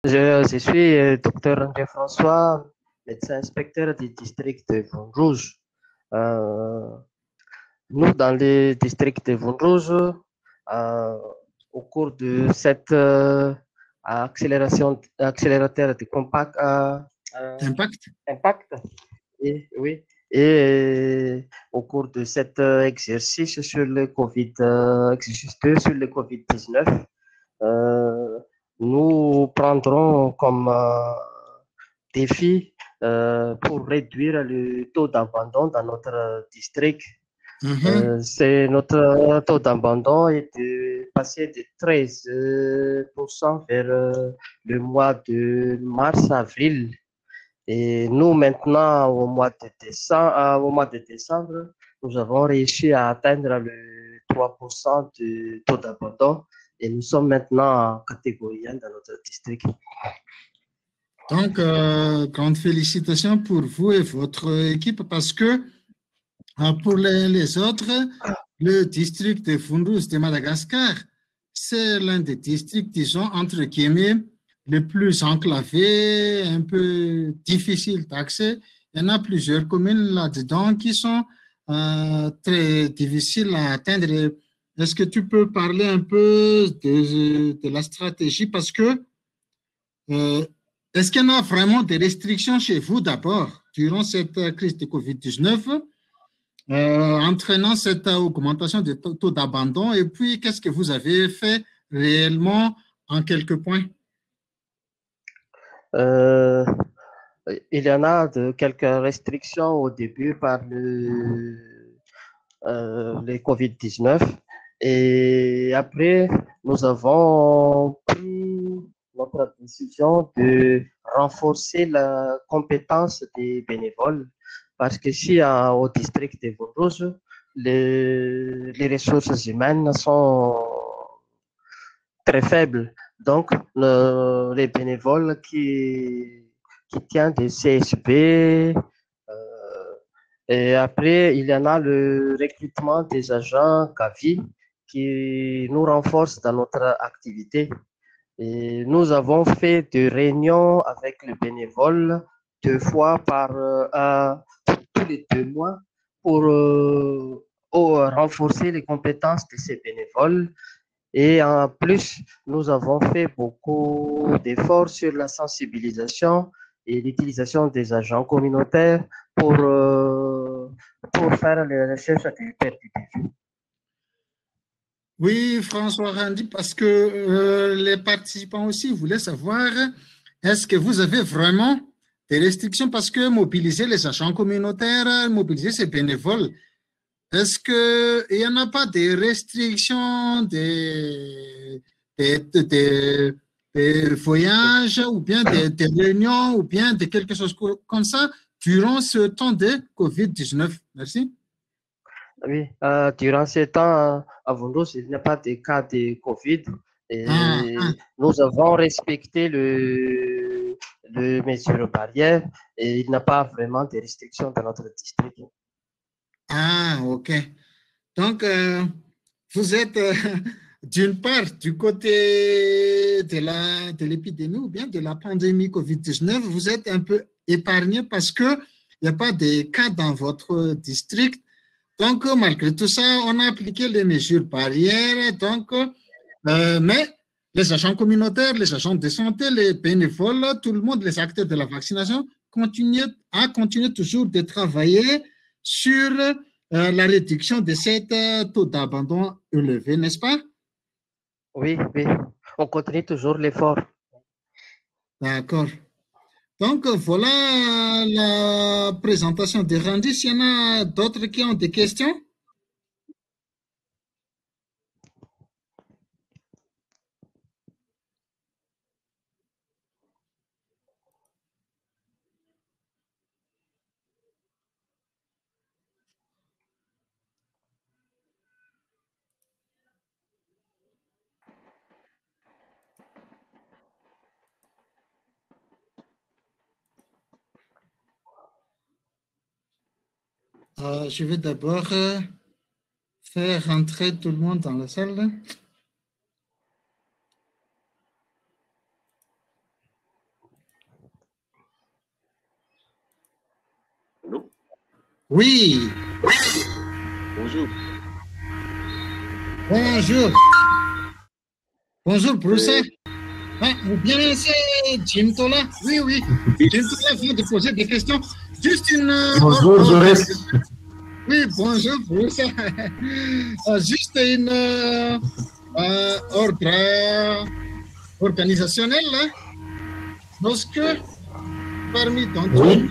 Je suis docteur André François, médecin inspecteur du district de Vondrouge. Euh, Nous, dans le district de Vondrouge, euh, au cours de cette accélérateur de compact euh, Impact. impact, et, oui, et au cours de cet exercice sur le COVID, exercice 2 sur le COVID-19, euh, nous prendrons comme défi pour réduire le taux d'abandon dans notre district. C'est notre taux d'abandon est de passer de 13% vers le mois de mars-avril. Et nous, maintenant, au mois de décembre, nous avons réussi à atteindre le 3% de taux d'abandon et nous sommes maintenant en catégorie 1 dans notre district. Donc, grande félicitations pour vous et votre équipe parce que pour les autres, le district de Fundus de Madagascar, c'est l'un des districts, disons, entre guillemets, les plus enclavés, un peu difficiles d'accès. Il y en a plusieurs communes là-dedans qui sont très difficiles à atteindre. Est-ce que tu peux parler un peu de la stratégie parce que est-ce qu'il y en a vraiment des restrictions chez vous d'abord durant cette crise de COVID-19 entraînant cette augmentation des taux d'abandon? Et puis, qu'est-ce que vous avez fait réellement en quelques points? Euh, il y en a de quelques restrictions au début par le COVID-19 et après, nous avons pris notre décision de renforcer la compétence des bénévoles parce que si au district de Vaudreuil, les ressources humaines sont très faibles. Donc, les bénévoles qui tiennent des CSP, et après, il y en a le recrutement des agents CAVI qui nous renforce dans notre activité. Et nous avons fait des réunions avec les bénévoles 2 fois tous les 2 mois pour renforcer les compétences de ces bénévoles. Et en plus, nous avons fait beaucoup d'efforts sur la sensibilisation et l'utilisation des agents communautaires pour faire les recherches du perdu. Oui, François Randy, parce que les participants aussi voulaient savoir, est-ce que vous avez vraiment des restrictions parce que mobiliser les agents communautaires, mobiliser ces bénévoles, est-ce qu'il n'y en a pas des restrictions des, des, des voyages ou bien des réunions ou bien de quelque chose comme ça durant ce temps de COVID-19? Merci. Oui, durant ces temps, à Vondos, il n'y a pas de cas de COVID Ah, et nous avons respecté le mesures barrières et il n'y a pas vraiment de restrictions dans notre district. ok. Donc, vous êtes d'une part du côté de l'épidémie ou bien de la pandémie COVID-19, vous êtes un peu épargné parce qu'il n'y a pas de cas dans votre district. Donc, malgré tout ça, on a appliqué les mesures barrières. Donc, mais les agents communautaires, les agents de santé, les bénévoles, tout le monde, les acteurs de la vaccination, continuent toujours de travailler sur la réduction de cet taux d'abandon élevé, n'est-ce pas? Oui, oui, on continue toujours l'effort. D'accord. Donc, voilà la présentation de Randy. S'il y en a d'autres qui ont des questions? Je vais d'abord faire rentrer tout le monde dans la salle. Oui, Bonjour. bonjour. Bonjour, professeur. Ah, ou bien c'est Jim Tola. Oui, oui. Jim Tola vient de poser des questions. Juste une... Bonjour, Joris. Oui, bonjour, professeur. Juste une ordre organisationnel. Hein. Lorsque parmi d'entre eux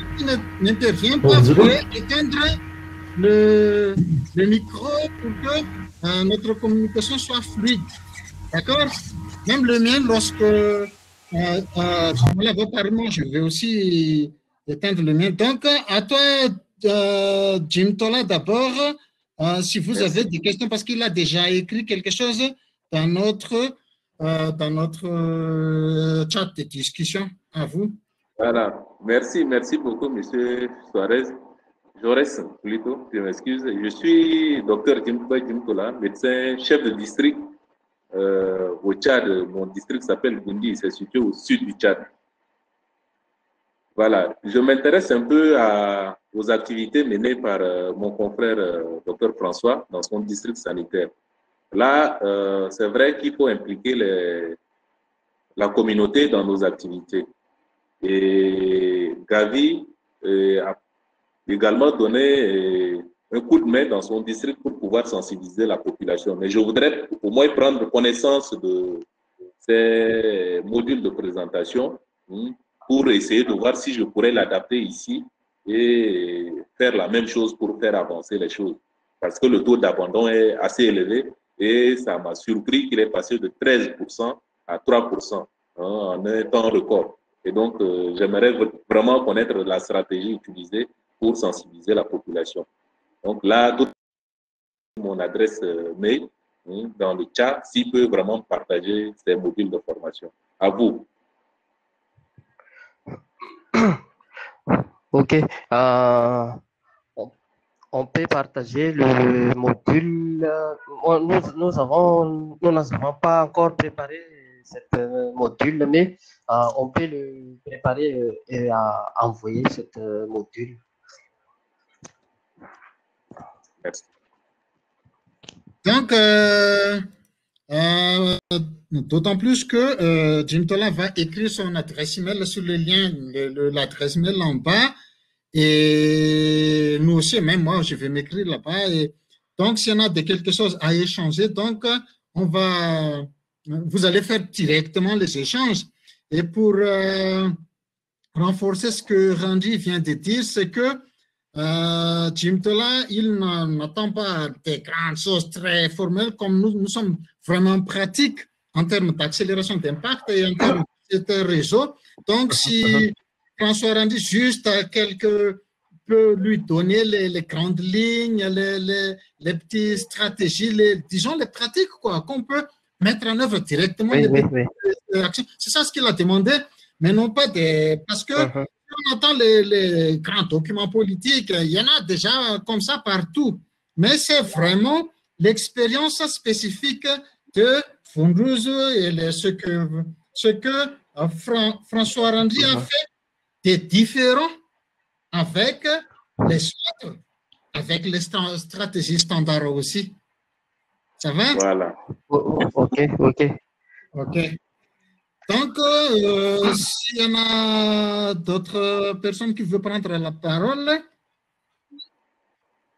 n'intervient pas, vous pouvez éteindre le micro pour que notre communication soit fluide. D'accord? Même le mien, lorsque Samuel va parler, je vais aussi éteindre le mien. Donc, à toi, Jim Tola, d'abord, si vous avez des questions, parce qu'il a déjà écrit quelque chose dans notre chat de discussion. À vous. Voilà. Merci beaucoup, Monsieur Suarez. Jaurès, plutôt, je m'excuse. Je suis docteur Jim Tola, médecin chef de district au Tchad. Mon district s'appelle Bundi, c'est situé au sud du Tchad. Voilà, je m'intéresse un peu aux activités menées par mon confrère docteur François dans son district sanitaire. Là, c'est vrai qu'il faut impliquer la communauté dans nos activités. Et Gavi a également donné un coup de main dans son district pour pouvoir sensibiliser la population. Mais je voudrais au moins prendre connaissance de ces modules de présentation pour essayer de voir si je pourrais l'adapter ici et faire la même chose pour faire avancer les choses. Parce que le taux d'abandon est assez élevé et ça m'a surpris qu'il est passé de 13% à 3% en un temps record. Et donc, j'aimerais vraiment connaître la stratégie utilisée pour sensibiliser la population. Donc là, mon adresse mail dans le chat, s'il peut vraiment partager ces modules de formation. À vous. Ok. On peut partager le module. Nous n'avons pas encore préparé ce module, mais on peut le préparer et envoyer ce module. Merci. Donc, d'autant plus que Jim Tola va écrire son adresse email sur le lien, l'adresse email en bas. Et nous aussi, même moi, je vais m'écrire là-bas. Et donc, s'il y en a quelque chose à échanger, donc, vous allez faire directement les échanges. Et pour renforcer ce que Randy vient de dire, c'est que Jim Tola, il n'attend pas des grandes choses très formelles comme nous sommes vraiment pratiques en termes d'accélération d'impact et en termes de réseau. Donc, si François Randy juste peut lui donner les grandes lignes, les petites stratégies, disons les pratiques qu'on peut mettre en œuvre directement. C'est ça ce qu'il a demandé, mais non pas des... Parce que on entend les grands documents politiques, il y en a déjà comme ça partout, mais c'est vraiment l'expérience spécifique de Fundruz et ce que François Randy a fait de différent avec les autres, avec les stratégies standards aussi. Ça va? Voilà. Ok. Donc, s'il y en a d'autres personnes qui veulent prendre la parole,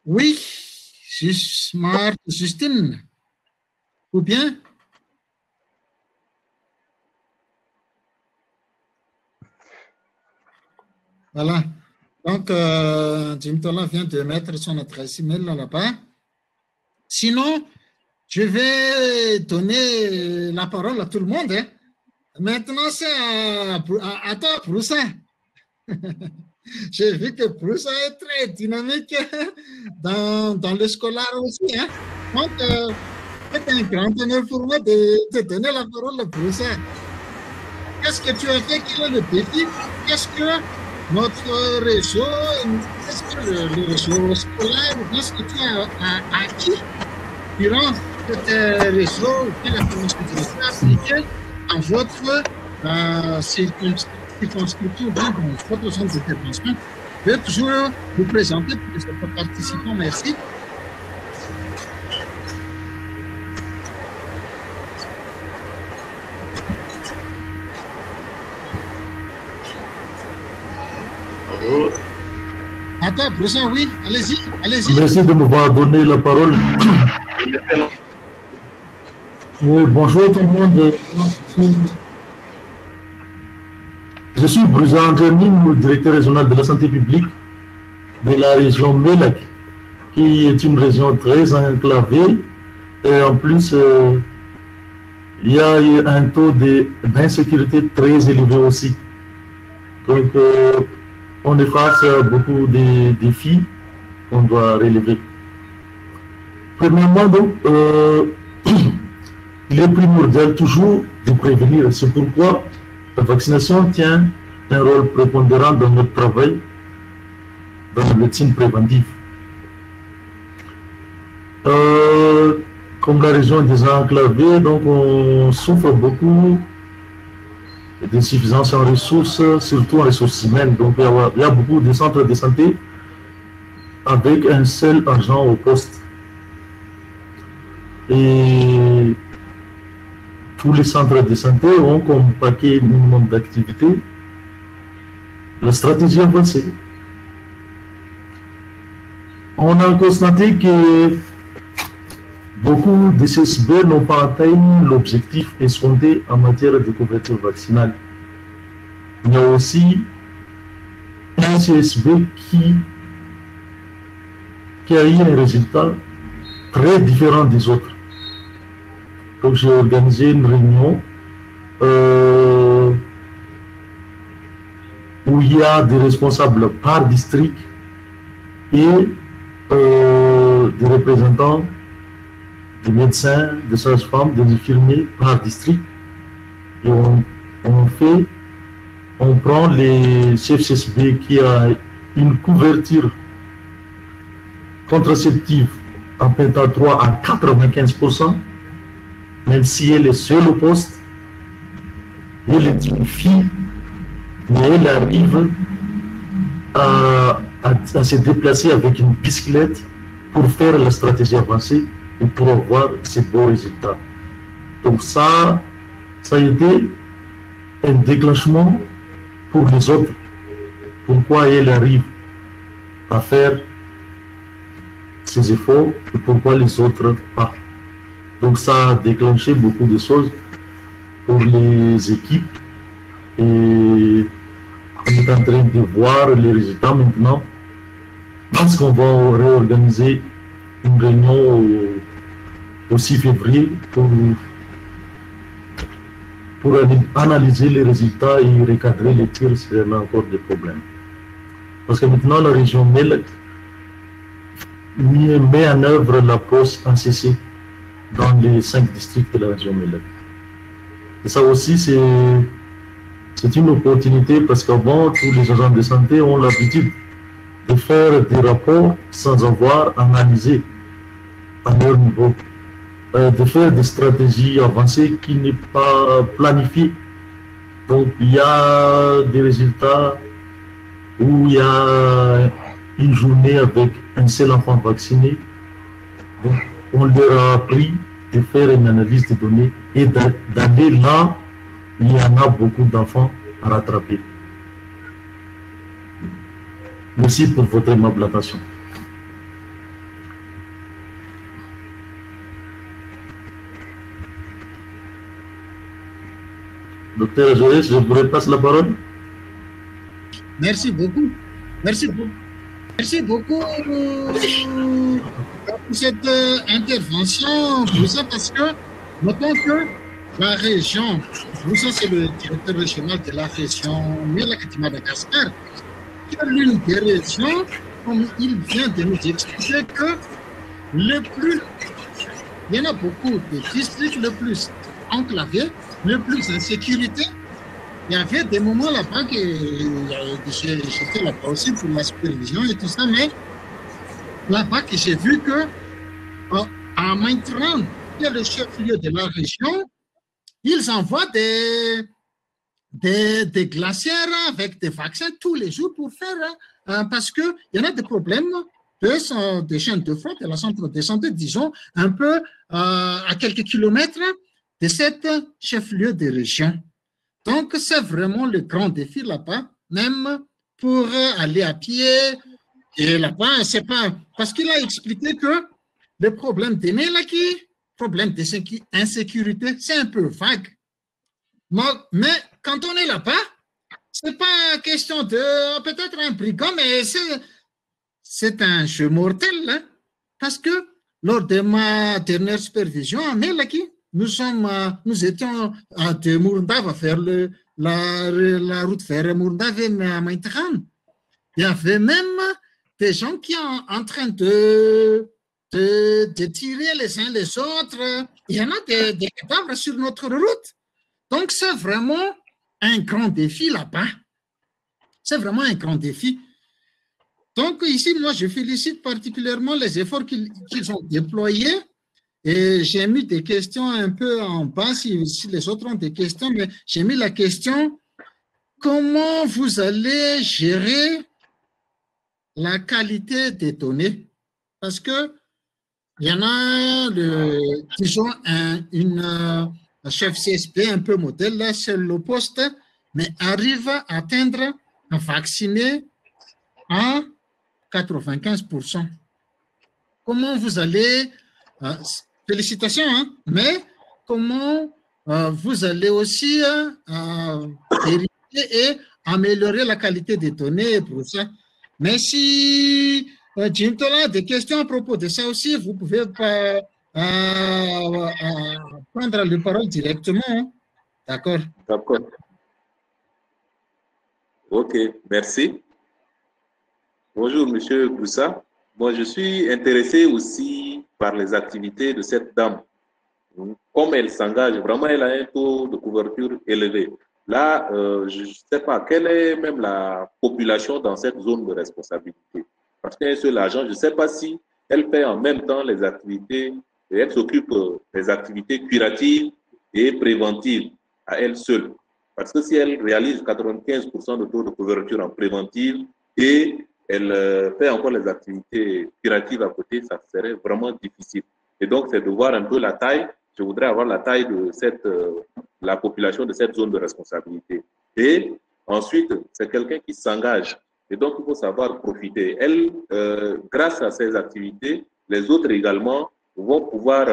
oui, Smart Justine, ou bien? Voilà. Donc, Jim Tola vient de mettre son adresse email là-bas. Sinon, je vais donner la parole à tout le monde. Hein. Maintenant, c'est à toi, Proussa. J'ai vu que Proussa est très dynamique dans le scolaire aussi. Hein. Donc, c'est un grand honneur pour moi de te donner la parole à Proussa. Qu'est-ce que tu as fait? Quel est le défi? Qu'est-ce que notre réseau, qu'est-ce que le réseau scolaire, qu'est-ce que tu as acquis durant ce réseau? Quelle information tu as appliquée en votre circonscription, dans votre centre d'intervention? Vous pouvez toujours vous présenter pour les autres participants. Merci. Attends, professeur, oui, allez-y, allez-y. Merci de m'avoir donné la parole. Oui, bonjour tout le monde. Je suis Brusa Angelmin, directeur régional de la santé publique de la région Melek, qui est une région très enclavée. Et en plus, il y a un taux d'insécurité très élevé aussi. Donc, on est face à beaucoup de défis qu'on doit relever. Premièrement, donc, il est primordial toujours de prévenir. C'est pourquoi la vaccination tient un rôle prépondérant dans notre travail, dans la médecine préventive. Comme la région est déjà enclavée, donc on souffre beaucoup d'insuffisance en ressources, surtout en ressources humaines. Donc il y a beaucoup de centres de santé avec un seul agent au poste. Et tous les centres de santé ont comme paquet minimum d'activité la stratégie avancée. On a constaté que beaucoup de CSB n'ont pas atteint l'objectif escompté en matière de couverture vaccinale. Il y a aussi un CSB qui a eu un résultat très différent des autres. Donc j'ai organisé une réunion où il y a des responsables par district et des représentants des médecins, des sages-femmes, des infirmiers par district. Et on prend les CFCSB qui a une couverture contraceptive en Penta 3 à 95%, même si elle est seule au poste. Elle est une fille, mais elle arrive à se déplacer avec une bicyclette pour faire la stratégie avancée et pour avoir ces beaux résultats. Donc ça a été un déclenchement pour les autres. Pourquoi elle arrive à faire ces efforts et pourquoi les autres pas. Donc ça a déclenché beaucoup de choses pour les équipes et on est en train de voir les résultats maintenant. Je pense qu'on va réorganiser une réunion au 6 février pour analyser les résultats et recadrer les tirs s'il y en a encore des problèmes. Parce que maintenant, la région Melek met en œuvre l'approche ACC dans les 5 districts de la région Melek. Et ça aussi, c'est une opportunité parce qu'avant, tous les agents de santé ont l'habitude de faire des rapports sans avoir analysé à leur niveau, de faire des stratégies avancées qui n'est pas planifiées. Donc il y a des résultats où il y a une journée avec un seul enfant vacciné. Donc, on leur a appris de faire une analyse des données et d'aller là où il y en a beaucoup d'enfants à rattraper. Merci pour votre aimable attention. Docteur Joël, je vous repasse la parole. Merci beaucoup. Merci beaucoup. Merci beaucoup pour cette intervention, Broussa, parce que notons que la région, Broussa, c'est le directeur régional de la région Melek-Madagascar, qui est l'une des régions, comme il vient de nous expliquer, que il y en a beaucoup de districts le plus enclavés, le plus en sécurité. Il y avait des moments là-bas que j'étais là-bas aussi pour la supervision et tout ça, mais là-bas que j'ai vu que en Maintran, qui est le chef-lieu de la région, ils envoient des des glacières avec des vaccins tous les jours pour faire, parce qu'il y en a des problèmes de chaîne de froid, de la centre de santé, disons, un peu à quelques kilomètres de cette chef-lieu de région. Donc, c'est vraiment le grand défi là-bas, même pour aller à pied. Et là-bas, c'est pas... Parce qu'il a expliqué que le problème des Mélaki, problème d'insécurité, c'est un peu vague. Mais quand on est là-bas, c'est pas question de peut-être un brigand, mais c'est un jeu mortel, hein, parce que lors de ma dernière supervision à Mélaki, nous étions de Mourndava faire la route ferrée Mourndava-Maïtran. Il y avait même des gens qui sont en train de tirer les uns les autres. Il y en a des cadavres sur notre route. Donc, c'est vraiment un grand défi là-bas. C'est vraiment un grand défi. Donc, ici, moi, je félicite particulièrement les efforts qu'ils ont déployés. Et j'ai mis des questions un peu en bas, si les autres ont des questions, mais j'ai mis la question, comment vous allez gérer la qualité des données? Parce que il y en a, disons, un chef CSP un peu modèle, là, c'est le poste, mais arrive à atteindre un vacciné à 95%. Comment vous allez, félicitations, hein, mais comment vous allez aussi vérifier et améliorer la qualité des données pour ça? Mais si Jim Tola a des questions à propos de ça aussi, vous pouvez prendre la parole directement. Hein? D'accord. D'accord. Ok, merci. Bonjour, Monsieur Boussa. Moi, je suis intéressé aussi par les activités de cette dame. Comme elle s'engage, vraiment, elle a un taux de couverture élevé. Là, je ne sais pas, quelle est même la population dans cette zone de responsabilité? Parce qu'un seul agent, je ne sais pas si elle fait en même temps les activités, et elle s'occupe des activités curatives et préventives à elle seule. Parce que si elle réalise 95% de taux de couverture en préventive et elle fait encore les activités curatives à côté, ça serait vraiment difficile. Et donc, c'est de voir un peu la taille. Je voudrais avoir la taille de la population de cette zone de responsabilité. Et ensuite, c'est quelqu'un qui s'engage. Et donc, il faut savoir profiter. Elle, grâce à ces activités, les autres également vont pouvoir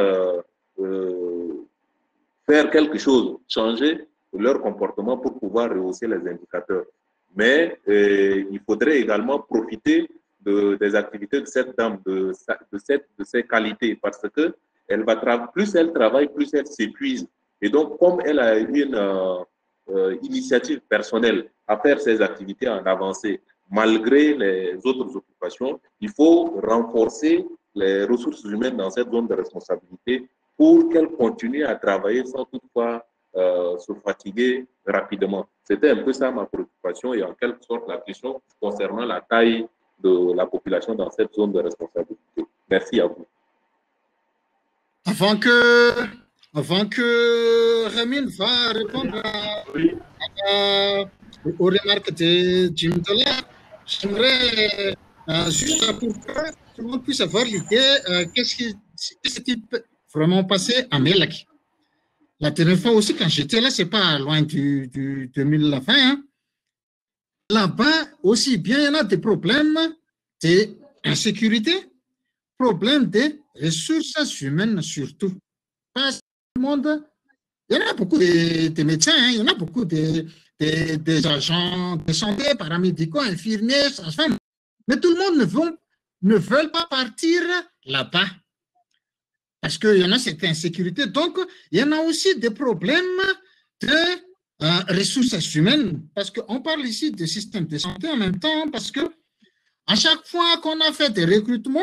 faire quelque chose, changer leur comportement pour pouvoir rehausser les indicateurs. Mais il faudrait également profiter des activités de cette dame, de ses qualités, parce que plus elle travaille, plus elle s'épuise. Et donc, comme elle a eu une initiative personnelle à faire ses activités en avancée, malgré les autres occupations, il faut renforcer les ressources humaines dans cette zone de responsabilité pour qu'elle continue à travailler sans toutefois se fatiguer rapidement. C'était un peu ça ma préoccupation et en quelque sorte la question concernant la taille de la population dans cette zone de responsabilité. Merci à vous. Avant que Ramin va répondre aux remarques de Jim Tola, j'aimerais juste pour que tout le monde puisse avoir l'idée qu'est-ce qui peut vraiment passer à Mélaki. La dernière fois aussi, quand j'étais là, c'est pas loin du 2020. Hein. Là-bas, aussi bien, il y en a des problèmes d'insécurité, problèmes de ressources humaines surtout. Parce que le monde, il y en a beaucoup de médecins, hein, il y en a beaucoup des agents de santé, paramédicaux, infirmiers, sages-femmes. Mais tout le monde ne veut pas partir là-bas. Parce qu'il y en a cette insécurité. Donc, il y en a aussi des problèmes de ressources humaines. Parce qu'on parle ici de système de santé en même temps, parce que à chaque fois qu'on a fait des recrutements,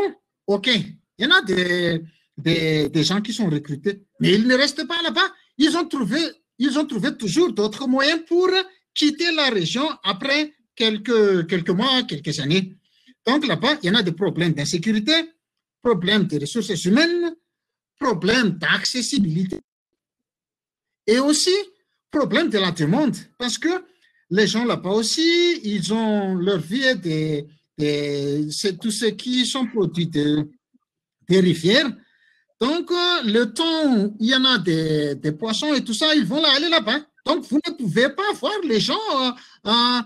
OK, il y en a des gens qui sont recrutés, mais ils ne restent pas là-bas. Ils ont trouvé toujours d'autres moyens pour quitter la région après quelques mois, quelques années. Donc, là-bas, il y en a des problèmes d'insécurité, problèmes de ressources humaines, problème d'accessibilité et aussi problème de la demande, parce que les gens là-bas aussi, ils ont leur vie c'est tout ce qui sont produits des rivières. Donc, le temps où il y en a des poissons et tout ça, ils vont aller là-bas. Donc, vous ne pouvez pas voir les gens à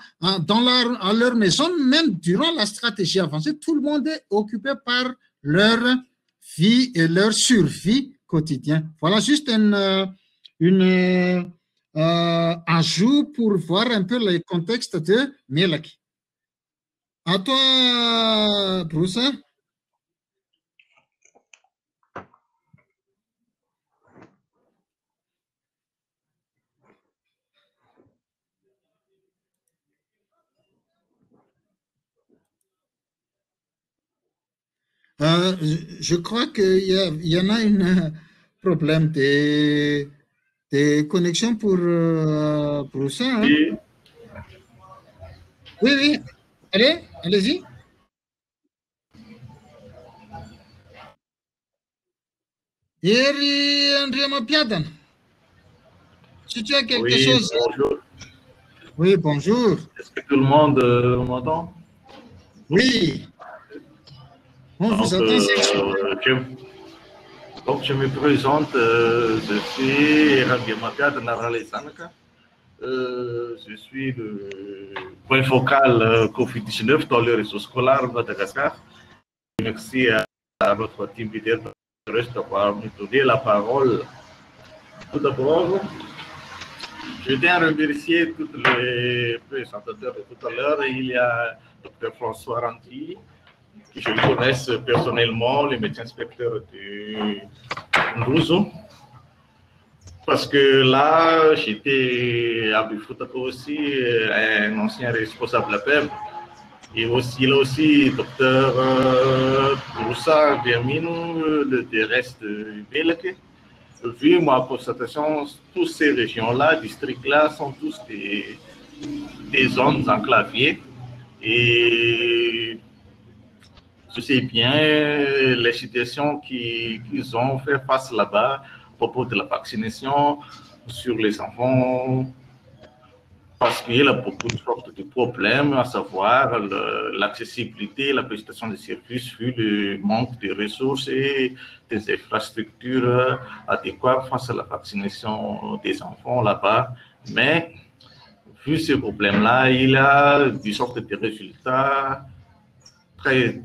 leur maison, même durant la stratégie avancée. Tout le monde est occupé par leur vie et leur survie quotidienne. Voilà juste une ajout pour voir un peu le contexte de Mélaki. À toi, Bruce. Je crois qu'il y en a un problème de connexion pour ça. Hein? Et Oui, oui. Allez-y. Ieri andremo a Piadan. Si tu as quelque chose. Bonjour. Oui, bonjour. Est-ce que tout le monde m'entend? Oui. On vous attend. Donc, je me présente, je suis Rangiamapia de Narale Sanaka. Je suis le point focal COVID-19 dans le réseau scolaire de Madagascar. Merci à notre team leader d'avoir me donné la parole. Tout d'abord, je tiens à remercier tous les présentateurs de tout à l'heure. Il y a Dr François Ranti, qui je connaisse personnellement, le médecin inspecteur de Ndouzo. Parce que là, j'étais à Bifutako aussi, un ancien responsable de la PEM. Et aussi, là aussi, docteur Broussa Vermino, le reste de Belek. Vu ma constatation, toutes ces régions-là, districts-là, sont tous des zones enclavées. Et je sais bien les situations qu'ils ont fait face là-bas à propos de la vaccination sur les enfants, parce qu'il y a beaucoup de sortes de problèmes, à savoir l'accessibilité, la prestation des services, vu le manque de ressources et des infrastructures adéquates face à la vaccination des enfants là-bas. Mais vu ces problèmes-là, il y a des sortes de résultats très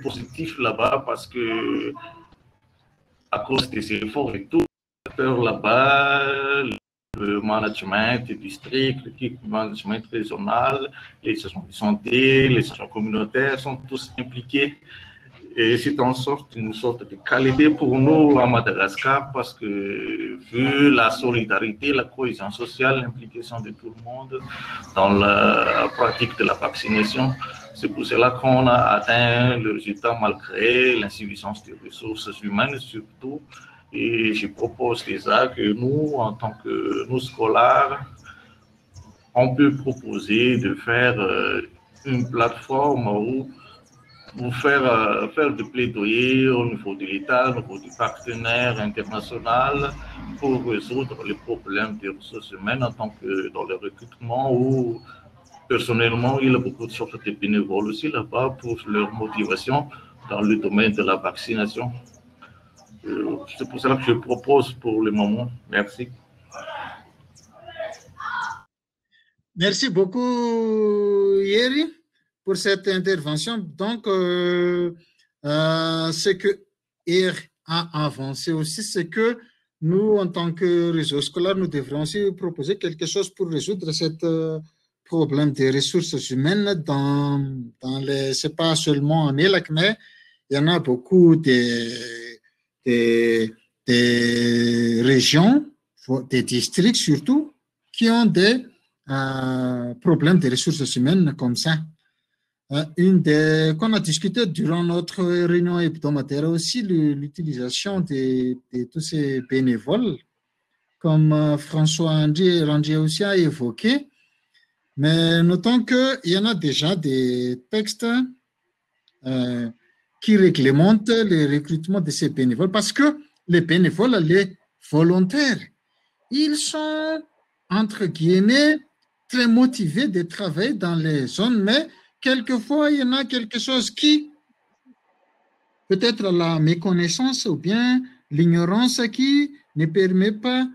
positifs là-bas, parce que à cause des efforts et tout, là-bas, le management du district, l'équipe de management régional, les agents de santé, les agents communautaires sont tous impliqués. Et c'est une sorte de qualité pour nous à Madagascar, parce que vu la solidarité, la cohésion sociale, l'implication de tout le monde dans la pratique de la vaccination, c'est pour cela qu'on a atteint le résultat malgré l'insuffisance des ressources humaines surtout. Et je propose déjà que nous, en tant que nous scolaires, on peut proposer de faire une plateforme où pour faire de plaidoyer au niveau de l'État, au niveau du partenaire international, pour résoudre les problèmes des ressources humaines en tant que dans le recrutement, ou personnellement, il y a beaucoup de sortes de bénévoles aussi là-bas pour leur motivation dans le domaine de la vaccination. C'est pour cela que je propose pour le moment. Merci. Merci beaucoup, Yeri, pour cette intervention. Donc, ce que R a avancé aussi, c'est que nous, en tant que réseau scolaire, nous devrions aussi proposer quelque chose pour résoudre ce problème des ressources humaines dans les, c'est pas seulement en ELAC, mais il y en a beaucoup des régions, des districts surtout, qui ont des problèmes de ressources humaines comme ça. Qu'on a discuté durant notre réunion hebdomadaire aussi, l'utilisation de tous ces bénévoles, comme François Randier aussi a évoqué. Mais notons qu'il y en a déjà des textes qui réglementent le recrutement de ces bénévoles, parce que les bénévoles, les volontaires, ils sont, entre guillemets, très motivés de travailler dans les zones, mais quelquefois, il y en a quelque chose qui, peut-être la méconnaissance ou bien l'ignorance qui ne permet pas,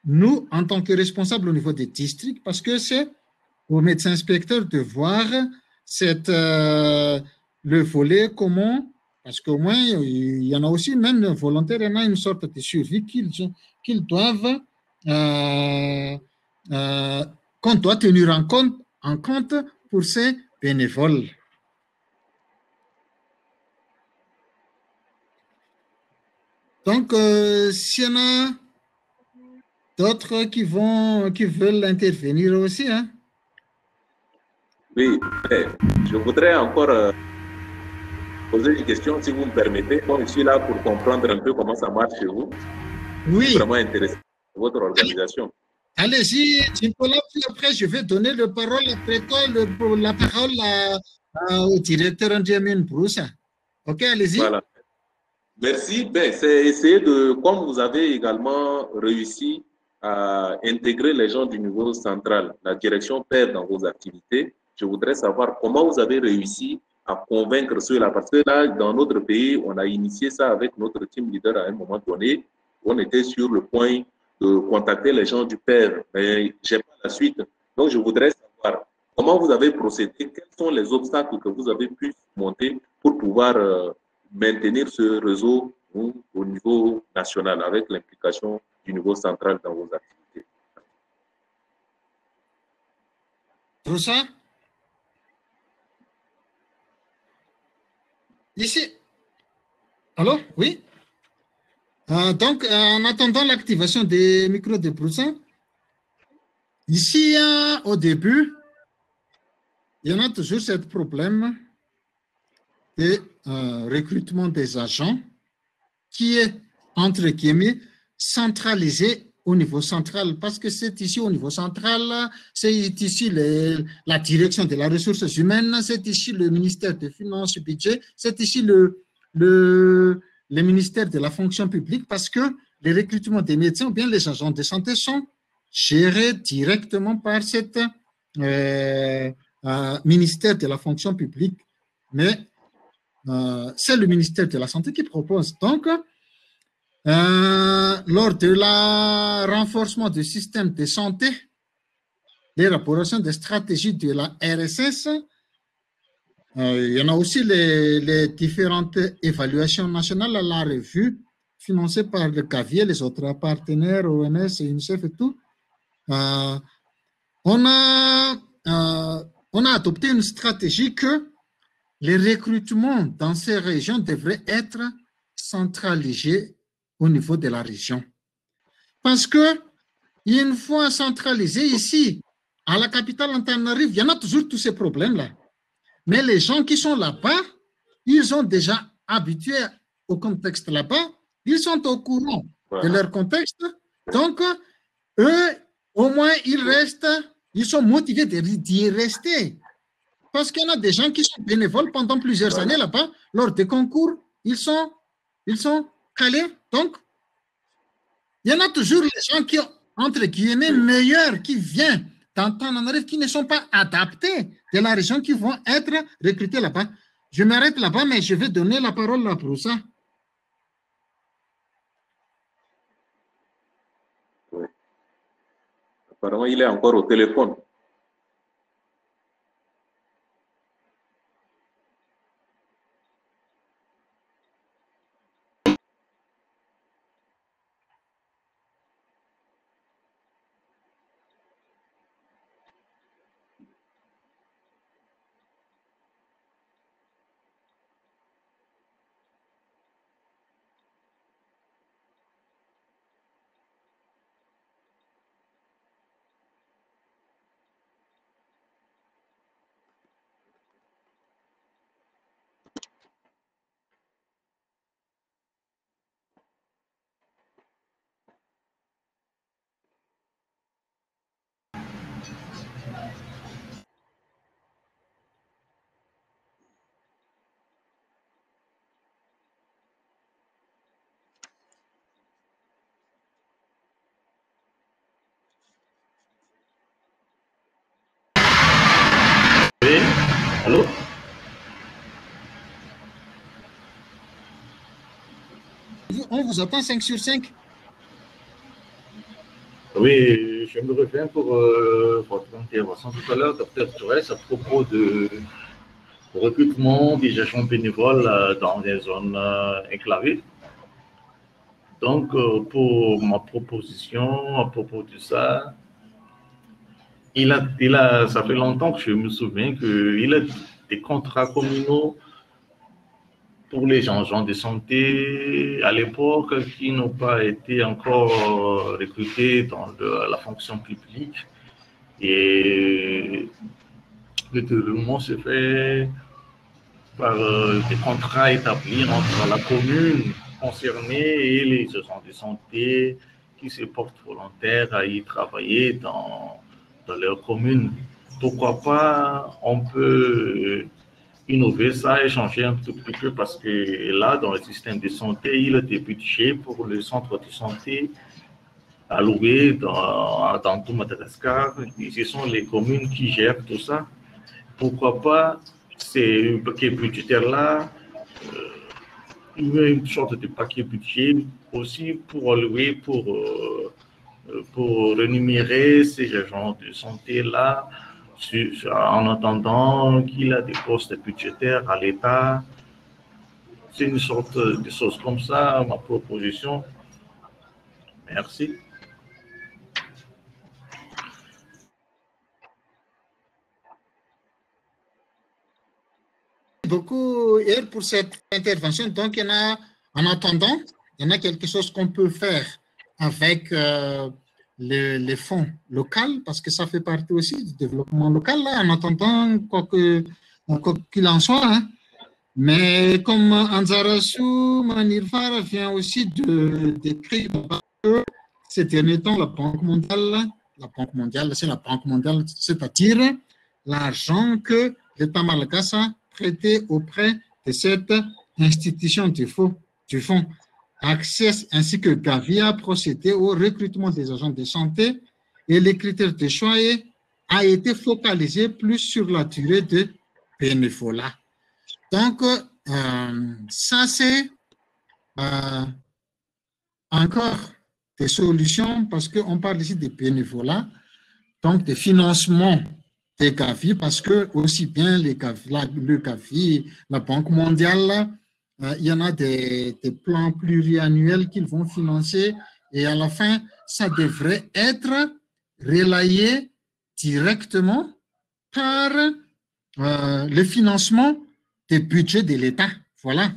nous, en tant que responsables au niveau des districts, parce que c'est au médecin inspecteur de voir cette, le volet comment, parce qu'au moins, il y en a aussi, même volontaires, il y en a une sorte de survie qu'ils doivent, euh, euh, qu'on doit tenir en compte pour ces bénévoles. Donc, s'il y en a d'autres qui veulent intervenir aussi, hein? Oui, mais je voudrais encore poser une question, si vous me permettez. Moi, je suis là pour comprendre un peu comment ça marche chez vous. Je suis Oui. vraiment intéressé par votre organisation. Allez-y, Nicolas, puis après, je vais donner la parole après toi, la parole au directeur Benjamin Bruce. OK, allez-y. Voilà. Merci. Ben, c'est essayer de, comme vous avez également réussi à intégrer les gens du niveau central, la direction perd dans vos activités. Je voudrais savoir comment vous avez réussi à convaincre ceux-là. Parce que là, dans notre pays, on a initié ça avec notre team leader à un moment donné. On était sur le point de contacter les gens du père, mais j'ai pas la suite. Donc, je voudrais savoir comment vous avez procédé, quels sont les obstacles que vous avez pu monter pour pouvoir maintenir ce réseau au niveau national avec l'implication du niveau central dans vos activités. Tout ça? Ici. Allô? Oui? Donc, en attendant l'activation des micros de Broussin, ici, au début, il y en a toujours ce problème de recrutement des agents qui est, entre guillemets, centralisé au niveau central, parce que c'est ici au niveau central, c'est ici la direction de la ressources humaines, c'est ici le ministère des Finances et Budget, c'est ici le ministère de la fonction publique, parce que les recrutements des médecins ou bien les agents de santé sont gérés directement par cet ministère de la fonction publique. Mais c'est le ministère de la Santé qui propose. Donc, lors de la renforcement du système de santé, l'élaboration des stratégies de la RSS, il y en a aussi les différentes évaluations nationales à la revue financées par le CAVIE, les autres partenaires, OMS, UNICEF et tout. On a adopté une stratégie que les recrutements dans ces régions devraient être centralisés au niveau de la région. Parce que, une fois centralisé ici, à la capitale Antananarivo, il y en a toujours tous ces problèmes-là. Mais les gens qui sont là-bas, ils sont déjà habitués au contexte là-bas, ils sont au courant de leur contexte. Donc, eux, au moins, ils sont motivés d'y rester. Parce qu'il y en a des gens qui sont bénévoles pendant plusieurs années là-bas, lors des concours, ils sont calés. Donc, il y en a toujours les gens qui, entre guillemets, meilleurs, qui viennent d'Antananarivo, qui ne sont pas adaptés de la région, qui vont être recrutés là-bas. Je m'arrête là-bas, mais je vais donner la parole là pour ça. Oui. Apparemment, il est encore au téléphone. Oui, allô? On vous attend 5 sur 5. Oui, je me reviens pour votre intervention tout à l'heure, Dr. Torres, à propos de recrutement des agents bénévoles dans des zones enclavées. Donc, pour ma proposition à propos de ça, ça fait longtemps que je me souviens qu'il a des contrats communaux pour les agents de santé à l'époque qui n'ont pas été encore recrutés dans la fonction publique. Et le déroulement se fait par des contrats établis entre la commune concernée et les agents de santé qui se portent volontaires à y travailler dans leur commune. Pourquoi pas, on peut innover ça et changer un tout petit peu parce que là, dans le système de santé, il y a des budgets pour le centre de santé alloués dans tout Madagascar. Et ce sont les communes qui gèrent tout ça. Pourquoi pas, ces paquets budgétaires-là, il y a une sorte de paquet budget aussi pour allouer, pour rémunérer ces agents de santé-là, en attendant qu'il a des postes budgétaires à l'État. C'est une sorte de chose comme ça, ma proposition. Merci. Beaucoup hier pour cette intervention. Donc, en attendant, il y en a quelque chose qu'on peut faire avec les fonds locaux, parce que ça fait partie aussi du développement local, là, en attendant, quoi qu'il en soit. Hein. Mais comme Anzarasu Manirfara vient aussi d'écrire que ces derniers temps, la Banque mondiale, c'est la Banque mondiale, c'est-à-dire l'argent que l'État malgache a prêté auprès de cette institution du fonds Access ainsi que Gavi a procédé au recrutement des agents de santé et les critères de choix a été focalisé plus sur la durée de bénévolat. Donc, ça c'est encore des solutions parce qu'on parle ici de bénévolat, donc de financement des Gavi, parce que aussi bien le Gavi, la Banque mondiale, il y en a des plans pluriannuels qu'ils vont financer et à la fin, ça devrait être relayé directement par le financement des budgets de l'État. Voilà,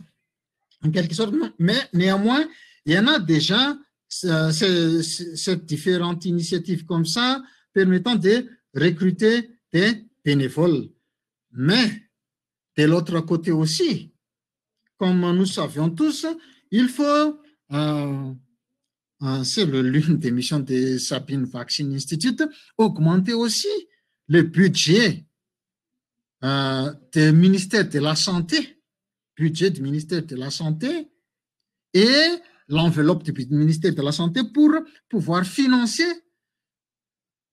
en quelque sorte. Mais néanmoins, il y en a déjà ces différentes initiatives comme ça permettant de recruter des bénévoles. Mais de l'autre côté aussi, comme nous savions tous, il faut, c'est l'une des missions de Sabin Vaccine Institute, augmenter aussi le budget du ministère de la Santé, et l'enveloppe du ministère de la Santé pour pouvoir financer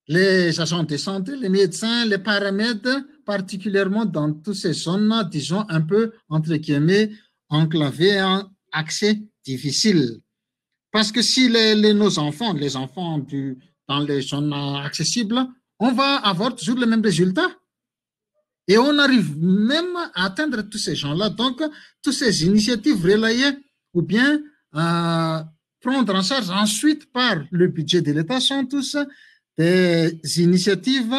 les agents de santé, les médecins, les paramètres, particulièrement dans toutes ces zones, disons, un peu, entre guillemets, enclavées en accès difficile. Parce que si nos enfants, les enfants dans les zones accessibles, on va avoir toujours le même résultat. Et on arrive même à atteindre tous ces gens-là. Donc, toutes ces initiatives relayées ou bien prendre en charge ensuite par le budget de l'État sont tous des initiatives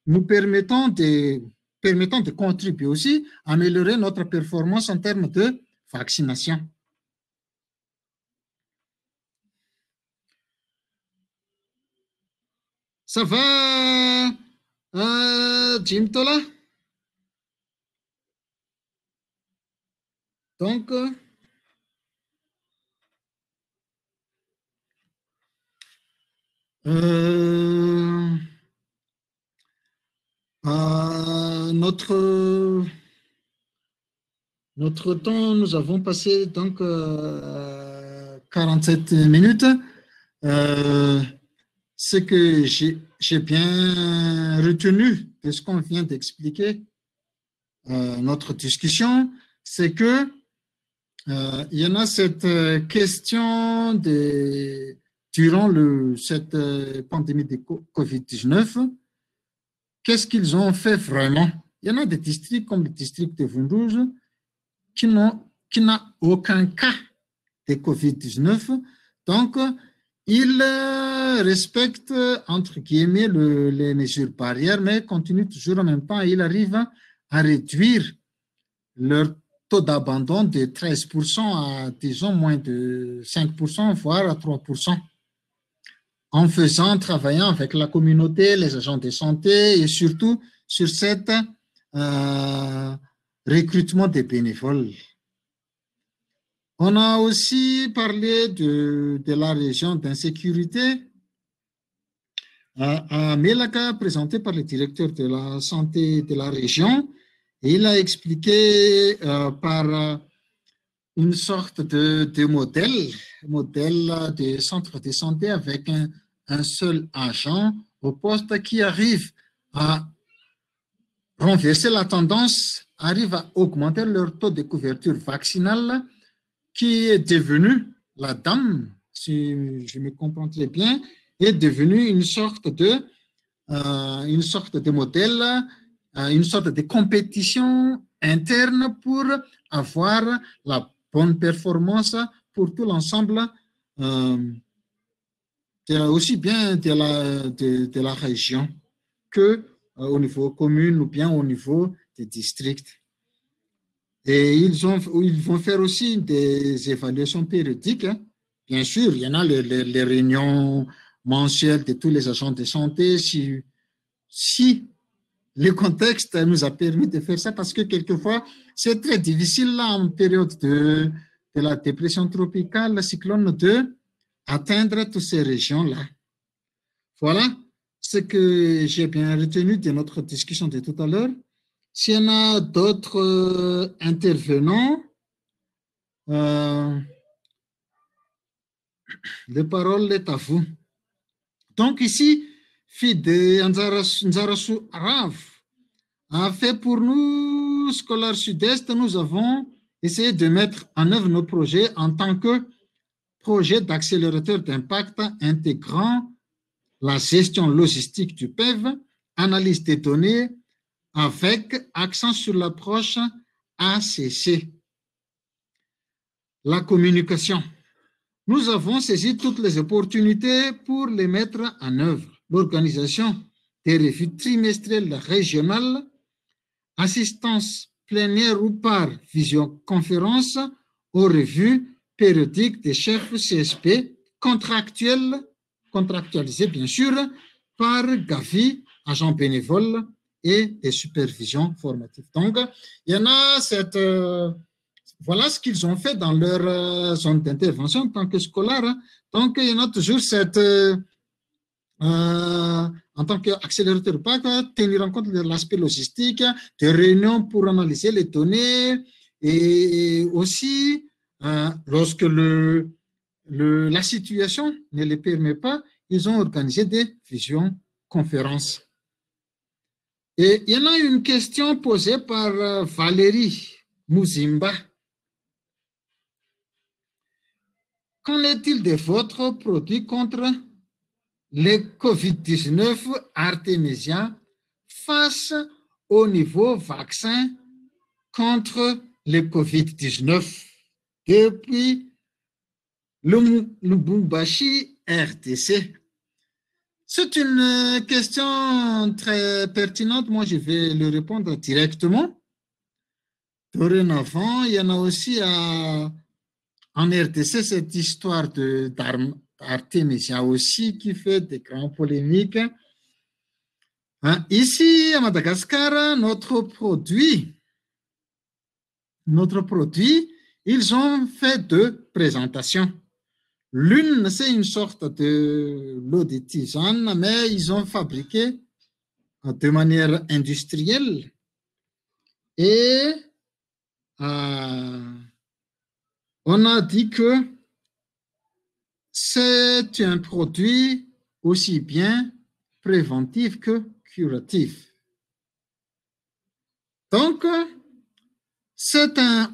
nous permettant de contribuer aussi à améliorer notre performance en termes de vaccination. Ça va, Jim Tola? Donc, notre temps, nous avons passé donc 47 minutes. Ce que j'ai bien retenu de ce qu'on vient d'expliquer, notre discussion, c'est que il y en a cette question durant cette pandémie de COVID-19, qu'est-ce qu'ils ont fait vraiment? Il y en a des districts comme le district de Vundouze qui n'a aucun cas de COVID-19. Donc, ils respectent, entre guillemets, les mesures barrières, mais continuent toujours en même temps. Ils arrivent à réduire leur taux d'abandon de 13% à, disons, moins de 5%, voire à 3%, en travaillant avec la communauté, les agents de santé et surtout sur cet recrutement des bénévoles. On a aussi parlé de la région d'insécurité à Melaka, présenté par le directeur de la santé de la région. Et il a expliqué par une sorte de modèle de centre de santé avec un seul agent au poste qui arrive à renverser la tendance, arrive à augmenter leur taux de couverture vaccinale, qui est devenue, la dame, si je me comprends très bien, est devenue une sorte de modèle, une sorte de compétition interne pour avoir la bonne performance pour tout l'ensemble, aussi bien de la région que au niveau commune ou bien au niveau des districts. Et ils vont faire aussi des évaluations périodiques. Bien sûr, il y en a les réunions mensuelles de tous les agents de santé. Si le contexte nous a permis de faire ça, parce que quelquefois, c'est très difficile là, en période de la dépression tropicale, le cyclone, de atteindre toutes ces régions-là. Voilà ce que j'ai bien retenu de notre discussion de tout à l'heure. S'il y en a d'autres intervenants, la parole est à vous. Donc ici, Fide Nzarasu Arav a fait pour nous, Scolaire Sud-Est, nous avons essayé de mettre en œuvre nos projets en tant que projet d'accélérateur d'impact intégrant la gestion logistique du PEV, analyse des données, avec accent sur l'approche ACC. La communication. Nous avons saisi toutes les opportunités pour les mettre en œuvre. L'organisation des revues trimestrielles régionales, assistance plénière ou par visioconférence aux revues périodiques des chefs CSP contractualisés bien sûr par Gavi, agents bénévoles et des supervisions formatives. Donc, il y en a voilà ce qu'ils ont fait dans leur zone d'intervention en tant que scolaire. Donc, il y en a toujours en tant qu'accélérateur PAC, tenir en compte de l'aspect logistique, des réunions pour analyser les données et aussi, lorsque la situation ne le permet pas, ils ont organisé des visioconférences. Et il y en a une question posée par Valérie Mouzimba. Qu'en est-il de votre produit contre le COVID-19 Artemisia face au niveau vaccin contre le COVID-19 depuis le Lubumbashi RDC? C'est une question très pertinente. Moi, je vais le répondre directement. Dorénavant, il y en a aussi en RDC cette histoire d'Artemisia aussi qui fait des grandes polémiques. Ici, à Madagascar, notre produit, ils ont fait deux présentations. L'une, c'est une sorte de l'eau de tisane, mais ils ont fabriqué de manière industrielle. Et on a dit que c'est un produit aussi bien préventif que curatif. Donc,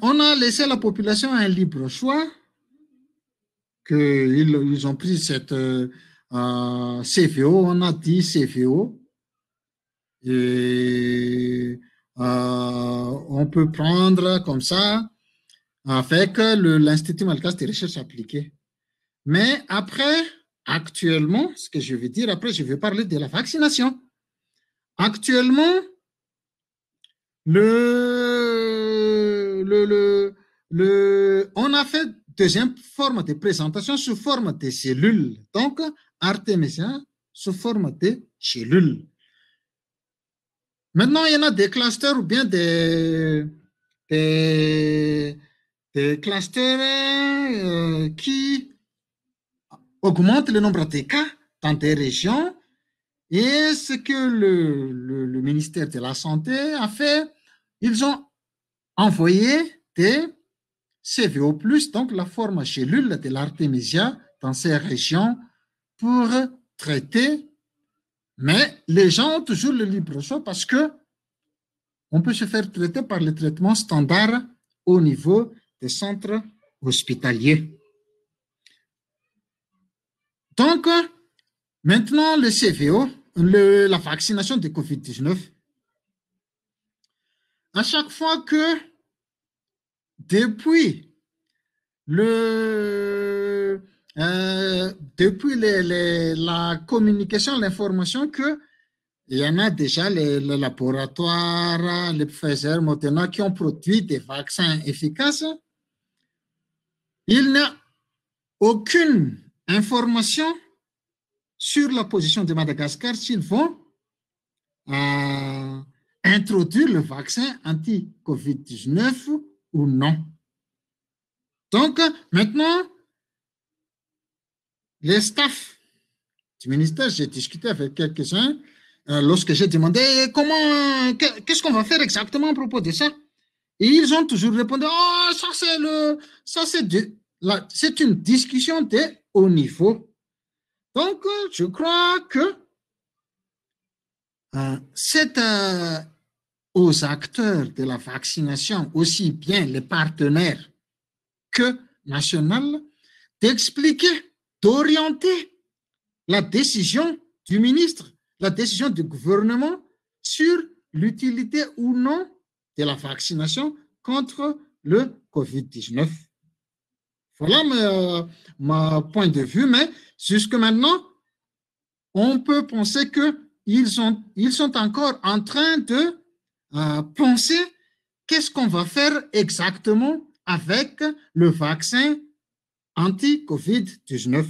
on a laissé la population un libre choix, qu'ils ont pris cette CVO, on a dit CVO, et on peut prendre comme ça avec l'Institut malgache de recherche appliquée. Mais après, actuellement, ce que je veux dire, après, je vais parler de la vaccination. Actuellement, on a fait deuxième forme de présentation sous forme de cellules. Donc, Artemisia sous forme de cellules. Maintenant, il y en a des clusters ou bien des clusters qui augmentent le nombre de cas dans des régions. Et ce que le ministère de la Santé a fait, ils ont envoyé des CVO+, donc la forme cellule de l'Artemisia dans ces régions pour traiter. Mais les gens ont toujours le libre choix parce que on peut se faire traiter par le traitement standard au niveau des centres hospitaliers. Donc, maintenant, le CVO, la vaccination de COVID-19, à chaque fois que depuis la communication, l'information que il y en a déjà les laboratoires, les Pfizer, Moderna qui ont produit des vaccins efficaces. Il n'y a aucune information sur la position de Madagascar s'ils vont introduire le vaccin anti-COVID-19 ou non. Donc, maintenant, les staffs du ministère, j'ai discuté avec quelques-uns lorsque j'ai demandé qu'est-ce qu'on va faire exactement à propos de ça. Et ils ont toujours répondu, oh, c'est une discussion de haut niveau. Donc, je crois que c'est aux acteurs de la vaccination, aussi bien les partenaires que nationaux, d'expliquer, d'orienter la décision du ministre, la décision du gouvernement sur l'utilité ou non de la vaccination contre le COVID-19. Voilà mon point de vue, mais jusque maintenant, on peut penser qu'ils sont encore en train de penser qu'est-ce qu'on va faire exactement avec le vaccin anti-COVID-19.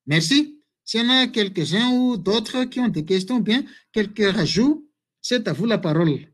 Merci. S'il y en a quelques-uns ou d'autres qui ont des questions, bien quelques rajouts, c'est à vous la parole.